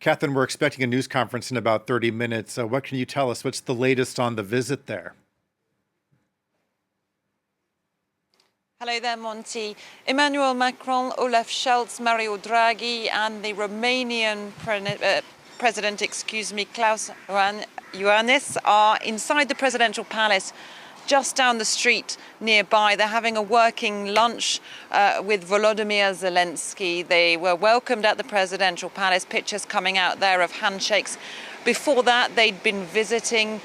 Catherine, we're expecting a news conference in about 30 minutes. What can you tell us? What's the latest on the visit there? Hello there, Monty. Emmanuel Macron, Olaf Scholz, Mario Draghi, and the Romanian President, Klaus Iohannis, are inside the presidential palace just down the street nearby. They're having a working lunch with Volodymyr Zelenskiy. They were welcomed at the presidential palace, pictures coming out there of handshakes. Before that, they'd been visiting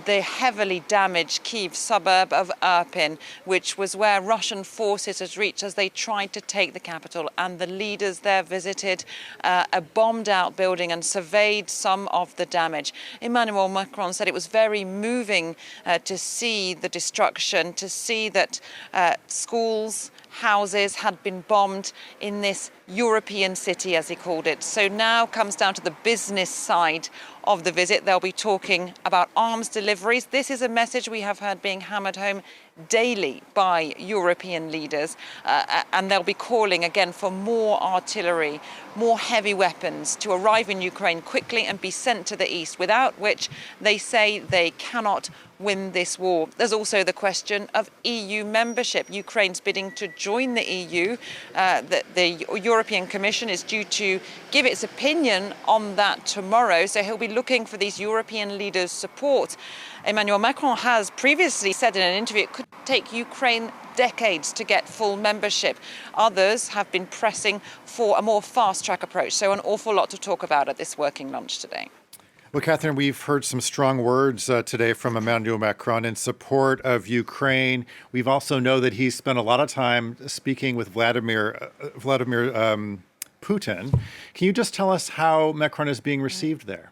the heavily damaged Kyiv suburb of Irpin, which was where Russian forces had reached as they tried to take the capital. And the leaders there visited a bombed-out building and surveyed some of the damage. Emmanuel Macron said it was very moving to see the destruction, to see that schools, houses had been bombed in this European city, as he called it. So now comes down to the business side of the visit. They'll be talking about arms deliveries. This is a message we have heard being hammered home daily by European leaders, and they'll be calling again for more artillery, more heavy weapons to arrive in Ukraine quickly and be sent to the east, without which they say they cannot win this war. There's also the question of EU membership. Ukraine's bidding to join the EU. The European Commission is due to give its opinion on that tomorrow, so he'll be looking for these European leaders' support. Emmanuel Macron has previously said in an interview it could take Ukraine decades to get full membership. Others have been pressing for a more fast-track approach, so an awful lot to talk about at this working lunch today. Well, Catherine, we've heard some strong words today from Emmanuel Macron in support of Ukraine. We've also know that he's spent a lot of time speaking with Vladimir Putin. Can you just tell us how Macron is being received there?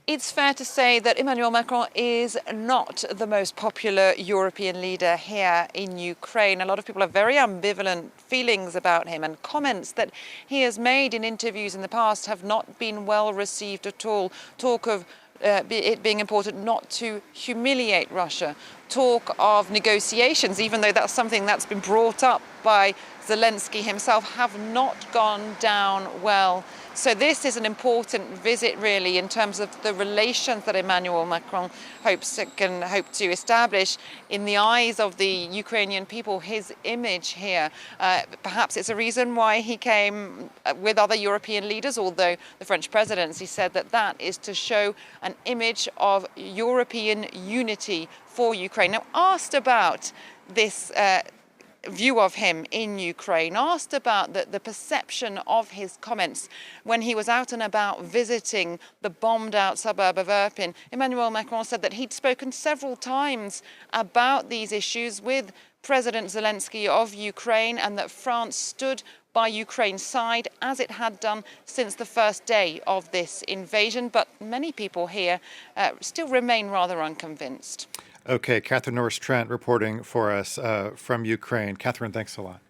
It's fair to say that Emmanuel Macron is not the most popular European leader here in Ukraine. A lot of people have very ambivalent feelings about him, and comments that he has made in interviews in the past have not been well received at all. Talk of it being important not to humiliate Russia. Talk of negotiations, even though that's something that's been brought up by Zelensky himself, have not gone down well. So this is an important visit, really, in terms of the relations that Emmanuel Macron hope to establish in the eyes of the Ukrainian people, his image here. Perhaps it's a reason why he came with other European leaders, although the French presidency said that that is to show an image of European unity for Ukraine. Now, asked about this view of him in Ukraine, asked about the perception of his comments when he was out and about visiting the bombed-out suburb of Irpin, Emmanuel Macron said that he'd spoken several times about these issues with President Zelensky of Ukraine, and that France stood by Ukraine's side, as it had done since the first day of this invasion. But many people here still remain rather unconvinced. Okay, Catherine Norris Trent reporting for us from Ukraine. Catherine, thanks a lot.